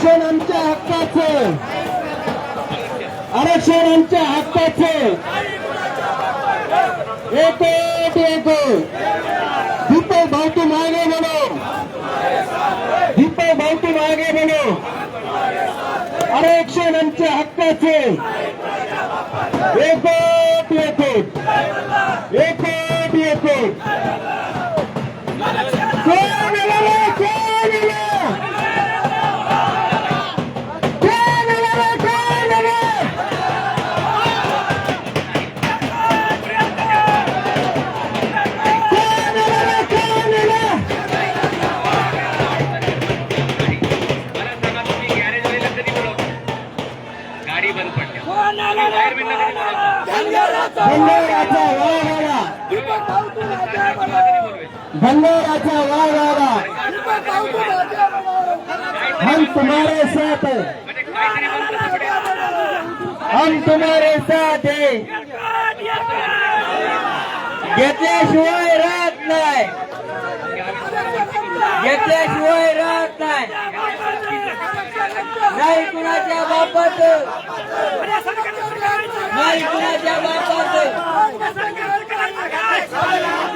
आरक्षण आमच्या हक्काचं, आरक्षण आमच्या हक्काचं. एक दीपक भाऊ तुम आगे बढ़ो, दीपक भाऊ तुम आगे बढ़ो. आरक्षण आमच्या हक्काचे. एक भंडाराचा वाघारा, हम तुम्हारे साथ हैं, हम तुम्हारे साथ हैं. घेतल्याशिवाय राहत नाही, घेतल्याशिवाय राहत नाही. नाही कुणाच्या बापात, नाही कुणाच्या बापात.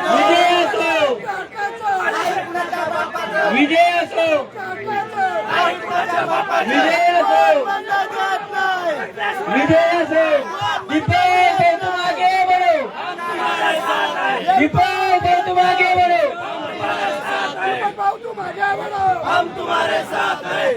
विजय असो, विजय असो, विजय असो. दीपक तुम आगे बढ़ो, दीपक तुम आगे बढ़ो. हम तुम्हारे साथ हैं.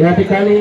या ठिकाणी